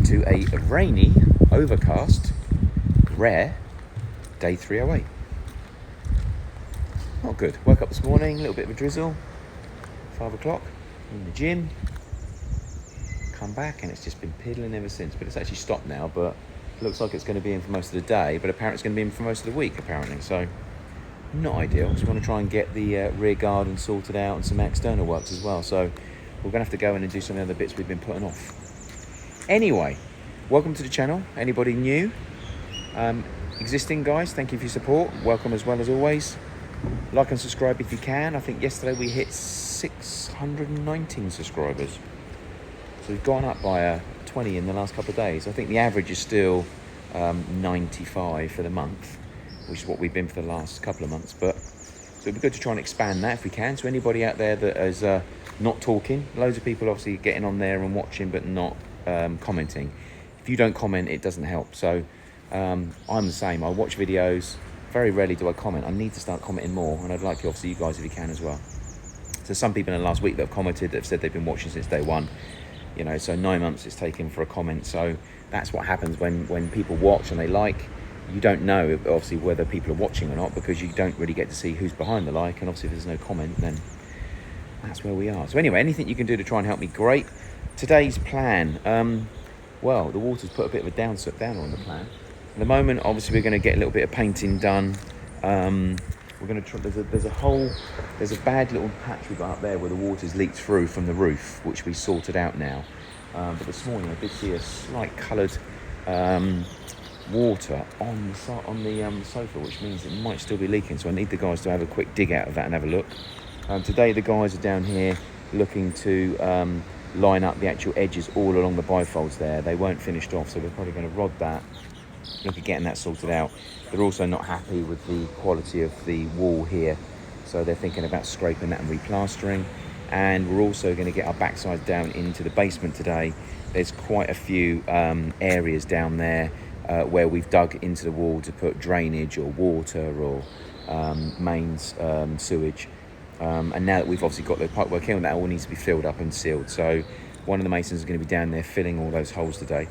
to a rainy, overcast, rare day 308. Not good. Woke up this morning, a little bit of a drizzle, 5 o'clock, in the gym, come back and it's just been piddling ever since, but it's actually stopped now, but it looks like it's going to be in for most of the day, but apparently it's going to be in for most of the week apparently, so not ideal. So we want to try and get the rear garden sorted out and some external works as well, so we're going to have to go in and do some of the other bits we've been putting off. Anyway, welcome to the channel. Anybody new? Existing guys, thank you for your support. Welcome as well as always. Like and subscribe if you can. I think yesterday we hit 619 subscribers. So we've gone up by 20 in the last couple of days. I think the average is still 95 for the month, which is what we've been for the last couple of months. But so it'd be good to try and expand that if we can. So anybody out there that is not talking, loads of people obviously getting on there and watching but not commenting. If you don't comment, it doesn't help. So I'm the same. I watch videos. Very rarely do I comment. I need to start commenting more, and I'd like you, obviously, you guys, if you can as well. So some people in the last week that have commented, that have said they've been watching since day one. You know, so 9 months it's taken for a comment. So that's what happens when people watch and they like. You don't know, obviously, whether people are watching or not, because you don't really get to see who's behind the like. And obviously, if there's no comment, then that's where we are. So anyway, anything you can do to try and help me, great. Today's plan, well, the water's put a bit of a downer on the plan. At the moment, obviously, we're going to get a little bit of painting done. We're going to try. There's a bad little patch we got up there where the water's leaked through from the roof, which we sorted out now. But this morning I did see a slight coloured water on the sofa, which means it might still be leaking. So I need the guys to have a quick dig out of that and have a look. Today the guys are down here looking to line up the actual edges all along the bifolds there. They weren't finished off, so we're probably going to rod that. Look at getting that sorted out. They're also not happy with the quality of the wall here, so they're thinking about scraping that and replastering. And we're also going to get our backside down into the basement today. There's quite a few areas down there where we've dug into the wall to put drainage or water or mains, sewage. And now that we've obviously got the pipework in, that all needs to be filled up and sealed. So one of the masons is going to be down there filling all those holes today.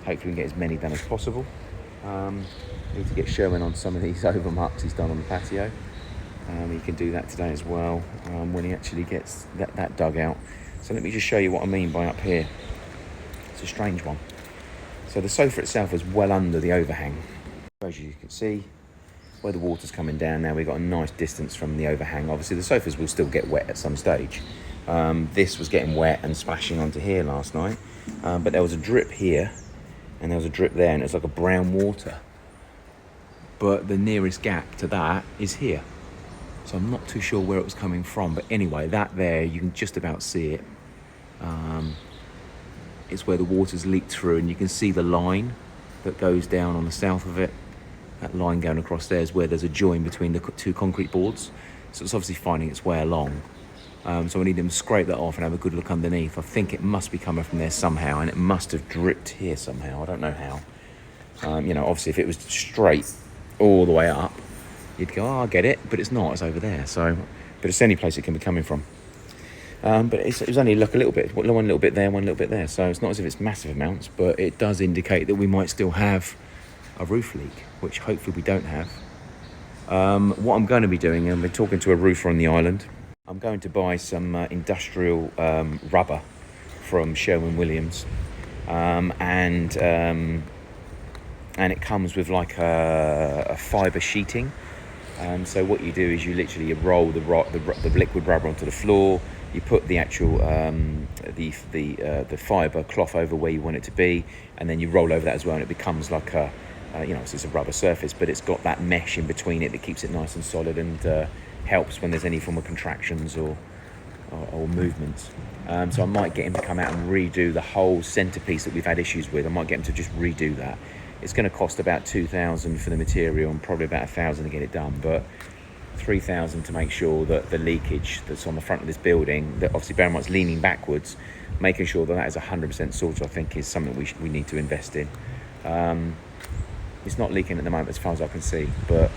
Hopefully we can get as many done as possible. Need to get Sherman on some of these overmucks he's done on the patio. He can do that today as well when he actually gets that dug out. So let me just show you what I mean by up here. It's a strange one. So the sofa itself is well under the overhang. As you can see, where the water's coming down now, we've got a nice distance from the overhang. Obviously the sofas will still get wet at some stage. This was getting wet and splashing onto here last night, but there was a drip here and there was a drip there, and it's like a brown water. But the nearest gap to that is here. So I'm not too sure where it was coming from. But anyway, that there, you can just about see it. It's where the water's leaked through, and you can see the line that goes down on the south of it. That line going across there is where there's a join between the two concrete boards. So it's obviously finding its way along. So I need them to scrape that off and have a good look underneath. I think it must be coming from there somehow, and it must have dripped here somehow. I don't know how. You know, obviously if it was straight all the way up, you'd go, oh, I get it, but it's not. It's over there. So, but it's the only place it can be coming from. But it was only a little bit. One little bit there, one little bit there. So it's not as if it's massive amounts, but it does indicate that we might still have a roof leak, which hopefully we don't have. What I'm going to be doing, and I've been talking to a roofer on the island. I'm going to buy some industrial rubber from Sherwin-Williams, and it comes with like a fibre sheeting. So what you do is you literally roll the liquid rubber onto the floor. You put the actual the fibre cloth over where you want it to be, and then you roll over that as well, and it becomes like a so it's a rubber surface, but it's got that mesh in between it that keeps it nice and solid and helps when there's any form of contractions or movements. So I might get him to come out and redo the whole centrepiece that we've had issues with. I might get him to just redo that. It's going to cost about 2,000 for the material and probably about 1,000 to get it done, but 3,000 to make sure that the leakage that's on the front of this building, that obviously bear in mind it's leaning backwards, making sure that is 100% sorted, I think is something we need to invest in. It's not leaking at the moment as far as I can see, but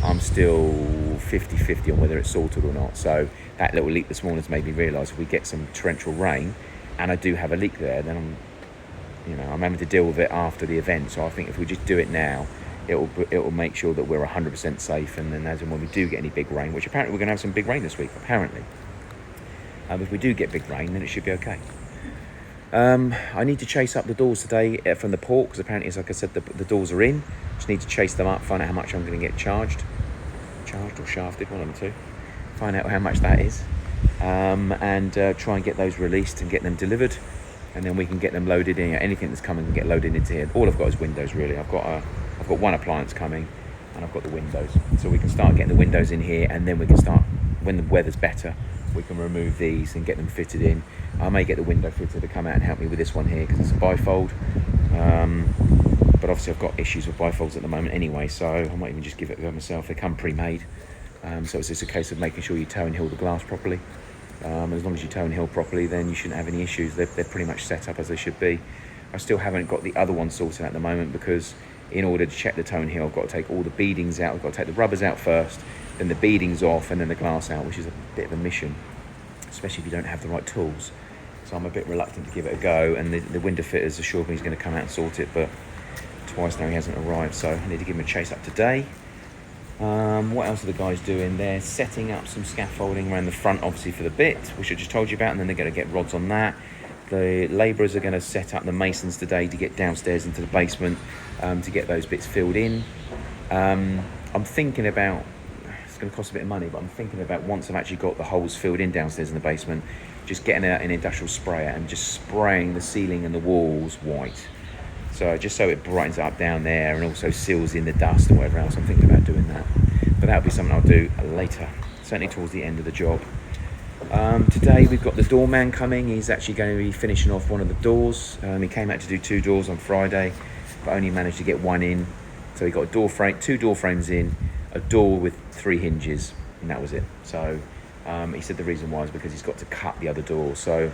I'm still 50-50 on whether it's sorted or not. So that little leak this morning has made me realise if we get some torrential rain and I do have a leak there, then you know, I'm having to deal with it after the event. So I think if we just do it now, it'll make sure that we're 100% safe. And then as and when we do get any big rain, which apparently we're going to have some big rain this week, apparently. If we do get big rain, then it should be okay. I need to chase up the doors today from the port, because apparently, as like I said, the doors are in. Just need to chase them up, find out how much I'm going to get charged or shafted, one of the two. Find out how much that is, and try and get those released and get them delivered, and then we can get them loaded in. Anything that's coming can get loaded into here. All I've got is windows, really. I've got one appliance coming, and I've got the windows, so we can start getting the windows in here, and then we can start, when the weather's better, we can remove these and get them fitted in. I may get the window fitter to come out and help me with this one here, because it's a bifold, but obviously I've got issues with bifolds at the moment anyway, so I might even just give it a go myself. They come pre-made, so it's just a case of making sure you toe and heel the glass properly. As long as you toe and heel properly, then you shouldn't have any issues. They're pretty much set up as they should be. I still haven't got the other one sorted at the moment, because in order to check the toe and heel, I've got to take all the beadings out. I've got to take the rubbers out first, then the beadings off, and then the glass out, which is a bit of a mission, especially if you don't have the right tools. So I'm a bit reluctant to give it a go, and the window fitter's assured me he's going to come out and sort it, but twice now he hasn't arrived, so I need to give him a chase up today. What else are the guys doing? They're setting up some scaffolding around the front, obviously, for the bit, which I just told you about, and then they're going to get rods on that. The labourers are going to set up the masons today to get downstairs into the basement, to get those bits filled in. I'm thinking about, it's going to cost a bit of money, but I'm thinking about, once I've actually got the holes filled in downstairs in the basement, just getting out an industrial sprayer and just spraying the ceiling and the walls white. So just so it brightens it up down there and also seals in the dust and whatever else. I'm thinking about doing that. But that'll be something I'll do later, certainly towards the end of the job. Today we've got the doorman coming. He's actually going to be finishing off one of the doors. He came out to do 2 doors on Friday, but only managed to get 1 in. So he got a door frame, 2 door frames in, a door with 3 hinges, and that was it. So he said the reason why is because he's got to cut the other door. So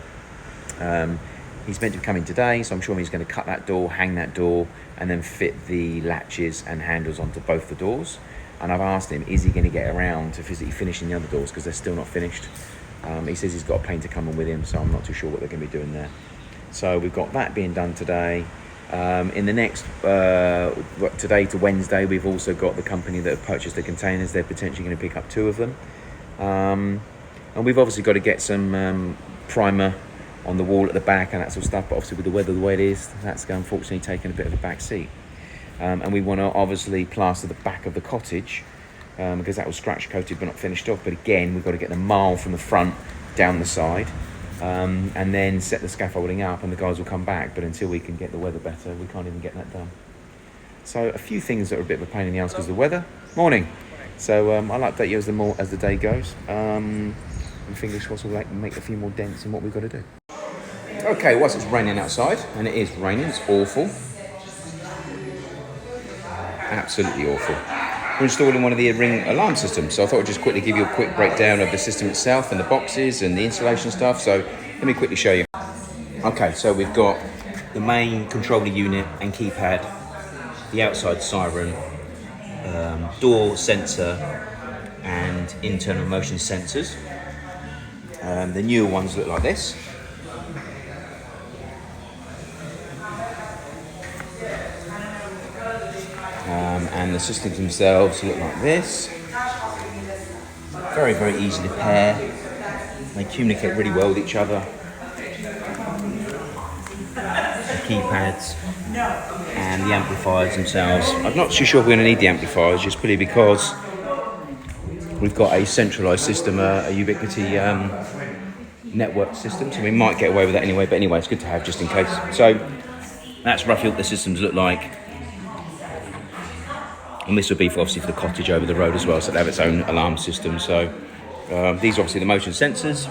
he's meant to be coming today, so I'm sure he's going to cut that door, hang that door, and then fit the latches and handles onto both the doors. And I've asked him, is he going to get around to physically finishing the other doors, because they're still not finished. He says he's got a painter coming with him, so I'm not too sure what they're going to be doing there. So we've got that being done today. In the next, today to Wednesday, we've also got the company that have purchased the containers. They're potentially going to pick up 2 of them. And we've obviously got to get some primer on the wall at the back and that sort of stuff, but obviously with the weather the way it is, that's unfortunately taken a bit of a back seat. And we want to obviously plaster the back of the cottage, because that was scratch coated but not finished off. But again, we've got to get the marl from the front down the side, and then set the scaffolding up, and the guys will come back. But until we can get the weather better, we can't even get that done. So a few things that are a bit of a pain in the ass because of the weather. Morning. So I'll update you as the day goes. And fingers crossed we'll make a few more dents in what we've got to do. Okay, whilst it's raining outside, and it is raining, it's awful. Absolutely awful. We're installing one of the Ring alarm systems, so I thought I'd just quickly give you a quick breakdown of the system itself and the boxes and the installation stuff. So let me quickly show you. Okay, so we've got the main controller unit and keypad, the outside siren, door sensor and internal motion sensors. The newer ones look like this. And the systems themselves look like this. Very, very easy to pair. They communicate really well with each other. The keypads and the amplifiers themselves. I'm not too sure if we're going to need the amplifiers, just purely because we've got a centralised system, a Ubiquiti network system, so we might get away with that anyway. But anyway, it's good to have just in case. So that's roughly what the systems look like. And this would be obviously for the cottage over the road as well, so it'll have its own alarm system. So these are obviously the motion sensors.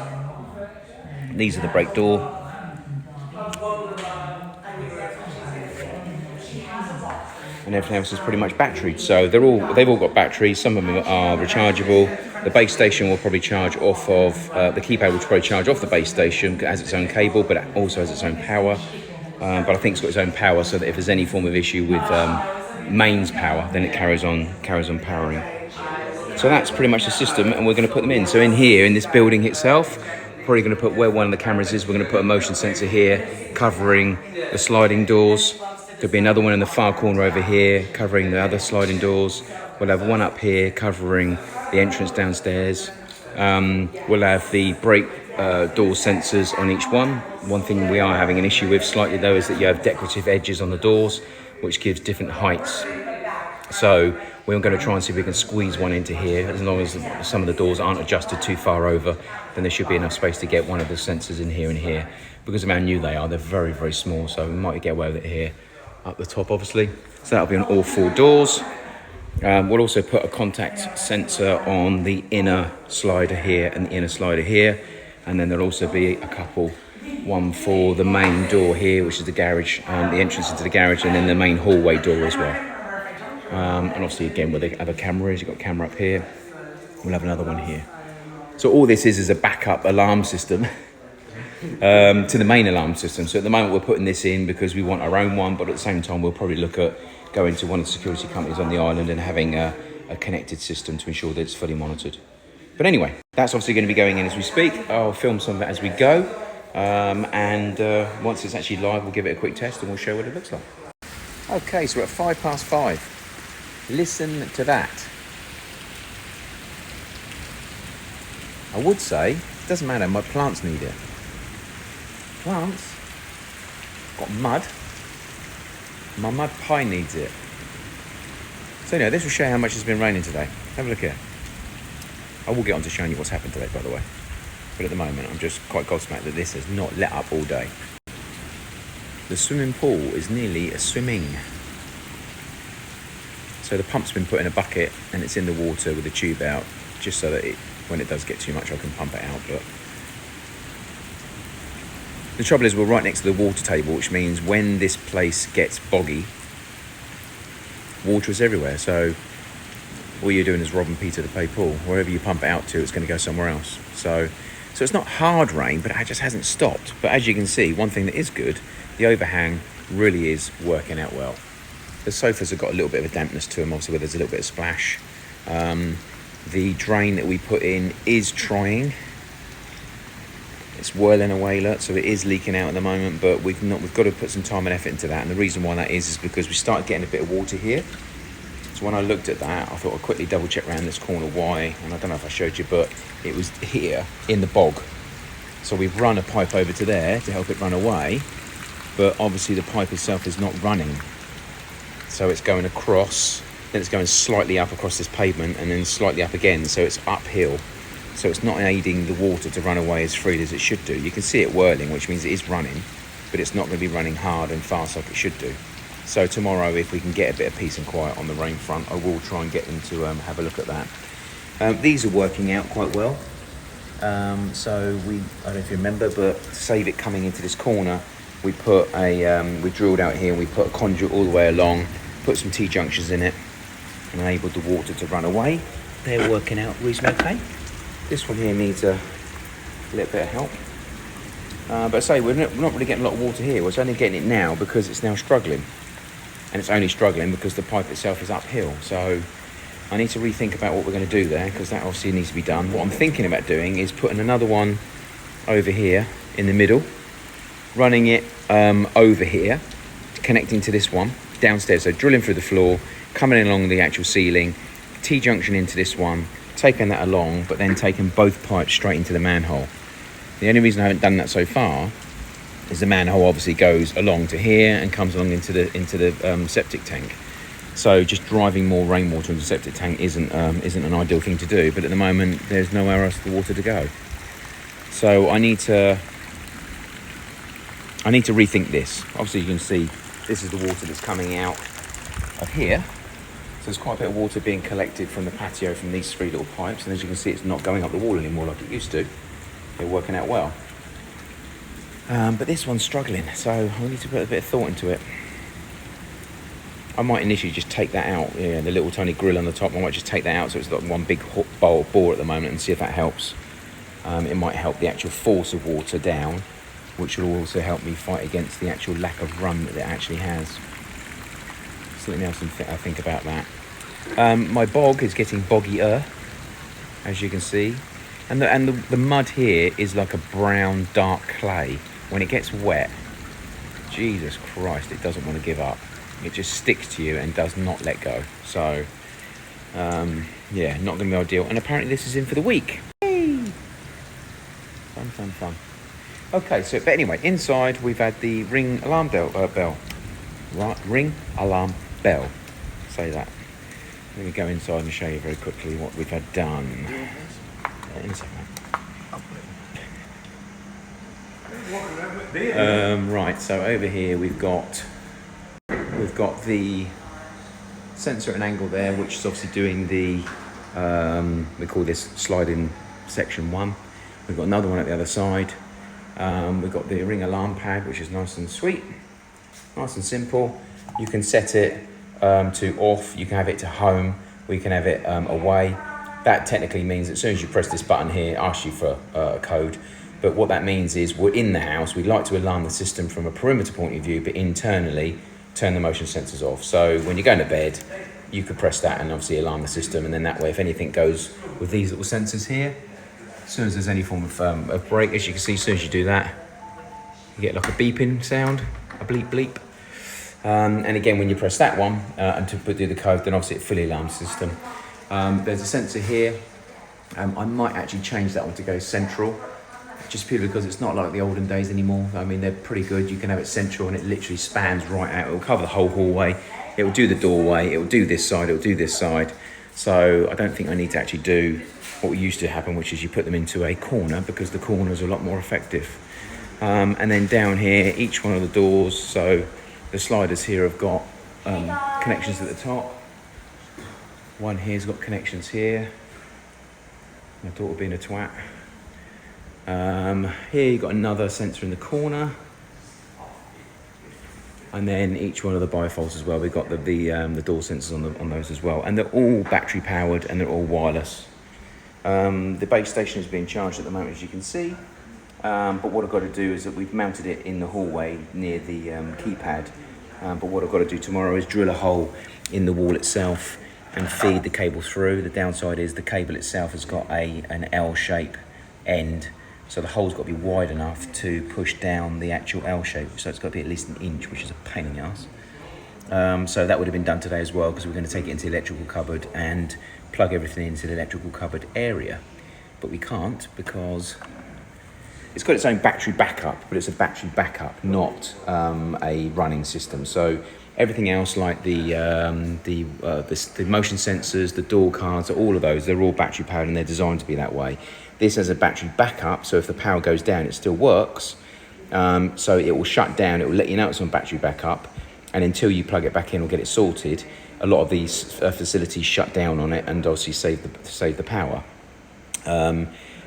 These are the brake door. And everything else is pretty much battery. So they've all got batteries. Some of them are rechargeable. The base station will probably charge off of the keypad, will probably charge off the base station. It has its own cable, but it also has its own power. But I think it's got its own power, so that if there's any form of issue with mains power, then it carries on powering. So that's pretty much the system, and we're going to put them in. So in here, in this building itself, Probably going to put where one of the cameras is, we're going to put a motion sensor here covering the sliding doors. Could be another one in the far corner over here covering the other sliding doors. We'll have one up here covering the entrance downstairs. We'll have the brake door sensors on each one. One thing we are having an issue with slightly though is that you have decorative edges on the doors, which gives different heights. So we're going to try and see if we can squeeze one into here. As long as some of the doors aren't adjusted too far over, then there should be enough space to get one of the sensors in here and here. Because of how new they are, they're very, very small, so we might get away with it here up the top, obviously. So that'll be on all 4 doors. We'll also put a contact sensor on the inner slider here and the inner slider here. And then there'll also be a couple, one for the main door here, which is the garage, the entrance into the garage, and then the main hallway door as well. And obviously again where the other camera is, you've got a camera up here, we'll have another one here. So all this is a backup alarm system to the main alarm system. So at the moment we're putting this in because we want our own one, but at the same time we'll probably look at going to one of the security companies on the island and having a connected system to ensure that it's fully monitored. But anyway, that's obviously going to be going in as we speak. I'll film some of it as we go, and once it's actually live we'll give it a quick test and we'll show what it looks like. Okay, so we're at 5:05. Listen to that. I would say, it doesn't matter, my plants need it. Plants? Got mud. My mud pie needs it. So anyway, this will show you how much it's been raining today. Have a look here. I will get on to showing you what's happened today, by the way. But at the moment, I'm just quite gobsmacked that this has not let up all day. The swimming pool is nearly a swimming. So the pump's been put in a bucket and it's in the water with the tube out, just so that when it does get too much, I can pump it out. But the trouble is we're right next to the water table, which means when this place gets boggy, water is everywhere. So all you're doing is robbing Peter to pay Paul. Wherever you pump it out to, it's going to go somewhere else. So it's not hard rain, but it just hasn't stopped. But as you can see, one thing that is good, the overhang really is working out well. The sofas have got a little bit of a dampness to them, obviously, where there's a little bit of splash. The drain that we put in is trying. It's whirling away, look, so it is leaking out at the moment, but we've got to put some time and effort into that. And the reason why that is because we started getting a bit of water here. So when I looked at that, I thought I'd quickly double check around this corner why, and I don't know if I showed you, but it was here in the bog. So we've run a pipe over to there to help it run away, but obviously the pipe itself is not running. So it's going across, then it's going slightly up across this pavement and then slightly up again, so it's uphill. So it's not aiding the water to run away as freely as it should do. You can see it whirling, which means it is running, but it's not going to be running hard and fast like it should do. So tomorrow, if we can get a bit of peace and quiet on the rain front, I will try and get them to have a look at that. These are working out quite well. So I don't know if you remember, but to save it coming into this corner, we put we drilled out here and we put a conduit all the way along, put some T-junctions in it, and enabled the water to run away. They're working out reasonably okay. This one here needs a little bit of help. But I say, we're not really getting a lot of water here. We're only getting it now because it's now struggling. And it's only struggling because the pipe itself is uphill. So I need to rethink about what we're going to do there, because that obviously needs to be done. What I'm thinking about doing is putting another one over here in the middle, running it over here, connecting to this one downstairs. So drilling through the floor, coming along the actual ceiling, T-junction into this one, taking that along, but then taking both pipes straight into the manhole. The only reason I haven't done that so far is the manhole obviously goes along to here and comes along into the septic tank. So just driving more rainwater into the septic tank isn't an ideal thing to do. But at the moment, there's nowhere else for the water to go. So I need to rethink this. Obviously, you can see this is the water that's coming out of here. So there's quite a bit of water being collected from the patio from these 3 little pipes, and as you can see, it's not going up the wall anymore like it used to. They're working out well. But this one's struggling, so I need to put a bit of thought into it. I might initially just take that out, the little tiny grill on the top, I might just take that out so it's like one big bowl of bore at the moment and see if that helps. It might help the actual force of water down, which will also help me fight against the actual lack of run that it actually has. Something else I think about that. My bog is getting boggier, as you can see. And the mud here is like a brown, dark clay. When it gets wet, Jesus Christ, it doesn't want to give up. It just sticks to you and does not let go. So, yeah, not going to be ideal. And apparently this is in for the week. Yay! Fun, fun, fun. Okay, so, but anyway, inside we've had the ring alarm bell. Right, ring alarm bell. Say that. Let me go inside and show you very quickly what we've had done. In a second. Right, so over here we've got the sensor at an angle there, which is obviously doing the we call this sliding section 1. We've got another one at the other side. We've got the ring alarm pad, which is nice and sweet, nice and simple. You can set it to off, you can have it to home, we can have it away. That technically means that as soon as you press this button here, it asks you for a code. But what that means is we're in the house, we'd like to alarm the system from a perimeter point of view, but internally turn the motion sensors off. So when you're going to bed, you could press that and obviously alarm the system, and then that way if anything goes with these little sensors here, as soon as there's any form of break, as you can see, as soon as you do that, you get like a beeping sound, a bleep bleep. And again, when you press that one and to do the code, then obviously it fully alarms the system. There's a sensor here. I might actually change that one to go central, just purely because it's not like the olden days anymore. I mean, they're pretty good. You can have it central and it literally spans right out. It will cover the whole hallway. It will do the doorway. It will do this side. It will do this side. So I don't think I need to actually do what used to happen, which is you put them into a corner, because the corners are a lot more effective. And then down here, each one of the doors, so the sliders here have got connections at the top. One here's got connections here. My daughter being a twat. Here you've got another sensor in the corner. And then each one of the bifolds as well. We've got the door sensors on those as well. And they're all battery powered and they're all wireless. The base station is being charged at the moment, as you can see. But what I've got to do is that we've mounted it in the hallway near the keypad. But what I've got to do tomorrow is drill a hole in the wall itself and feed the cable through. The downside is the cable itself has got an L-shape end. So the hole's got to be wide enough to push down the actual L shape. So it's got to be at least an inch, which is a pain in the ass. So that would have been done today as well, because we're going to take it into the electrical cupboard and plug everything into the electrical cupboard area. But we can't, because it's got its own battery backup, but it's a battery backup, not a running system. So everything else, like the motion sensors, the door cards, all of those, they're all battery powered and they're designed to be that way. This has a battery backup, so if the power goes down, it still works. So it will shut down, it will let you know it's on battery backup, and until you plug it back in or get it sorted, a lot of these facilities shut down on it and obviously save the power.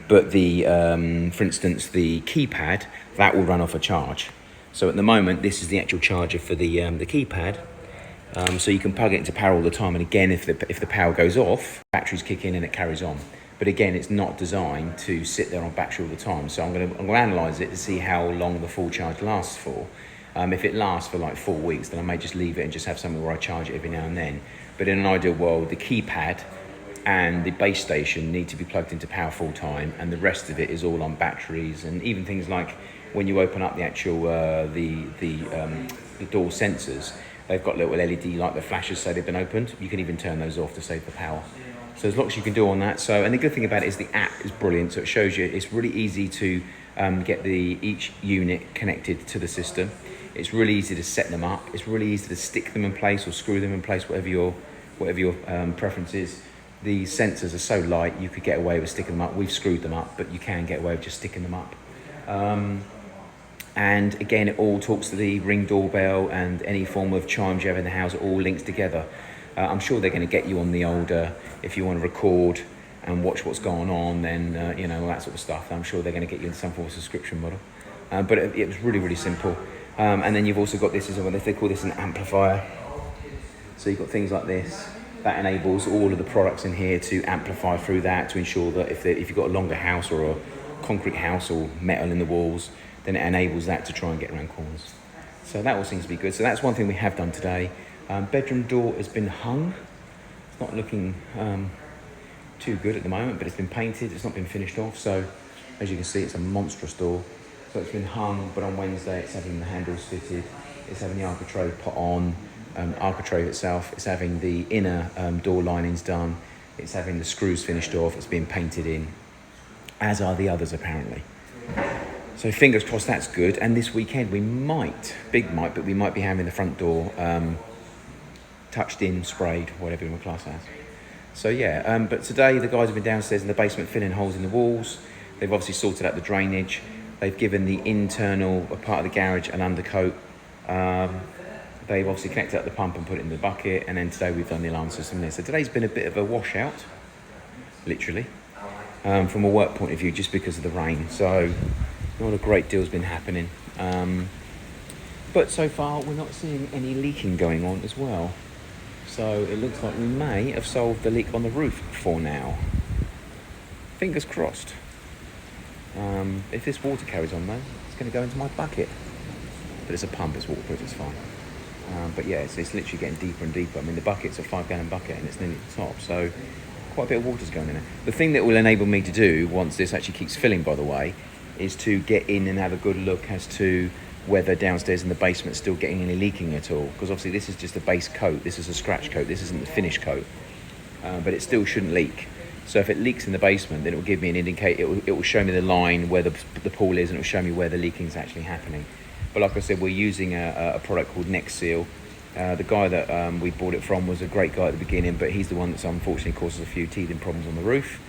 But for instance, the keypad, that will run off a charge. So at the moment, this is the actual charger for the keypad. So you can plug it into power all the time, and again, if the power goes off, batteries kick in and it carries on. But again, it's not designed to sit there on battery all the time. So I'm going to analyse it to see how long the full charge lasts for. If it lasts for like 4 weeks, then I may just leave it and just have something where I charge it every now and then. But in an ideal world, the keypad and the base station need to be plugged into power full time, and the rest of it is all on batteries. And even things like when you open up the actual the door sensors, they've got little LED like the flashes say they've been opened. You can even turn those off to save the power. So there's lots you can do on that. So, and the good thing about it is the app is brilliant. So it shows you, it's really easy to get each unit connected to the system. It's really easy to set them up. It's really easy to stick them in place or screw them in place, whatever your preference is. The sensors are so light, you could get away with sticking them up. We've screwed them up, but you can get away with just sticking them up. And again, it all talks to the Ring doorbell and any form of chimes you have in the house. It all links together. I'm sure they're going to get you on the older, if you want to record and watch what's going on, then all that sort of stuff. I'm sure they're going to get you in some form of subscription model. But it was really, really simple. And then you've also got this as well. They call this an amplifier. So you've got things like this. That enables all of the products in here to amplify through that, to ensure that if you've got a longer house or a concrete house or metal in the walls, then it enables that to try and get around corners. So that all seems to be good. So that's one thing we have done today. Bedroom door has been hung. It's not looking too good at the moment, but it's been painted, it's not been finished off, so as you can see, it's a monstrous door. So it's been hung, but on Wednesday it's having the handles fitted, it's having the architrave put on, architrave itself, it's having the inner door linings done, it's having the screws finished off, it's being painted in, as are the others apparently. So fingers crossed that's good, and this weekend we might, but we might be having the front door touched in, sprayed, whatever you want to class as. So yeah, but today the guys have been downstairs in the basement filling holes in the walls. They've obviously sorted out the drainage. They've given the internal part of the garage an undercoat. They've obviously connected up the pump and put it in the bucket, and then today we've done the alarm system there. So today's been a bit of a washout, literally, from a work point of view, just because of the rain. So not a great deal's been happening. But so far we're not seeing any leaking going on as well. So it looks like we may have solved the leak on the roof for now. Fingers crossed. If this water carries on though, it's going to go into my bucket. But it's a pump, it's waterproof, it's fine. But yeah, it's literally getting deeper and deeper. I mean, the bucket's a 5-gallon bucket and it's nearly at the top, so quite a bit of water's going in there. The thing that will enable me to do, once this actually keeps filling, by the way, is to get in and have a good look as to whether downstairs in the basement's still getting any leaking at all. Because obviously this is just a base coat, this is a scratch coat, this isn't the finish coat. But it still shouldn't leak. So if it leaks in the basement, then it will give me an indicator, it will show me the line where the pool is, and it will show me where the leaking is actually happening. But like I said, we're using a product called Next Seal. The guy that we bought it from was a great guy at the beginning, but he's the one that's unfortunately causes a few teething problems on the roof.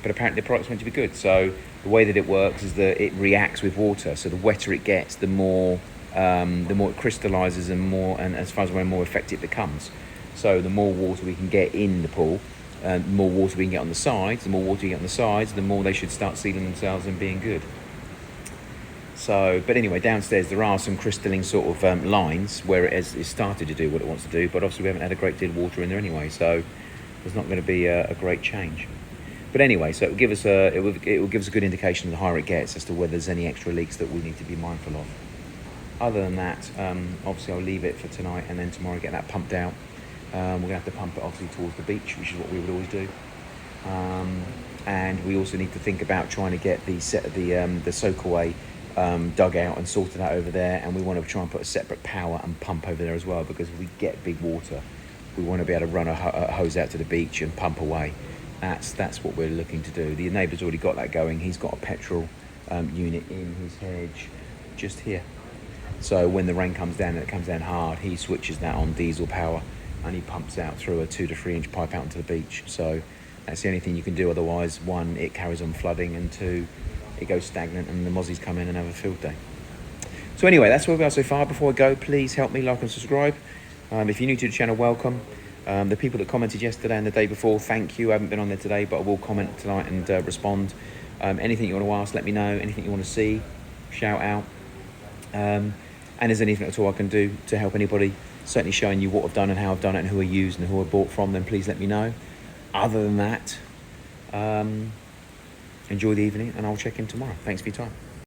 But apparently the product's meant to be good. So the way that it works is that it reacts with water. So the wetter it gets, the more it crystallizes, and as far as the more effective it becomes. So the more water we can get in the pool, the more water we can get on the sides. The more water you get on the sides, the more they should start sealing themselves and being good. So, but anyway, downstairs there are some crystalline sort of lines where it has started to do what it wants to do, but obviously we haven't had a great deal of water in there anyway, so there's not going to be a great change. But anyway, so it will give us a good indication the higher it gets as to whether there's any extra leaks that we need to be mindful of. Other than that, obviously I'll leave it for tonight, and then tomorrow get that pumped out. We're going to have to pump it obviously towards the beach, which is what we would always do. And we also need to think about trying to get the soakaway dug out and sorted out over there, and we want to try and put a separate power and pump over there as well, because if we get big water, we want to be able to run a hose out to the beach and pump away. That's what we're looking to do. The neighbour's already got that going. He's got a petrol unit in his hedge just here. So when the rain comes down and it comes down hard, he switches that on diesel power and he pumps out through a 2 to 3 inch pipe out into the beach. So that's the only thing you can do. Otherwise, one, it carries on flooding, and two, it goes stagnant and the mozzies come in and have a field day. So anyway, that's where we are so far. Before I go, please help me like and subscribe. If you're new to the channel, welcome. The people that commented yesterday and the day before, thank you. I haven't been on there today, but I will comment tonight and respond. Anything you want to ask, let me know. Anything you want to see, shout out. And there's anything at all I can do to help anybody, certainly showing you what I've done and how I've done it and who I used and who I bought from, then please let me know. Other than that, enjoy the evening, and I'll check in tomorrow. Thanks for your time.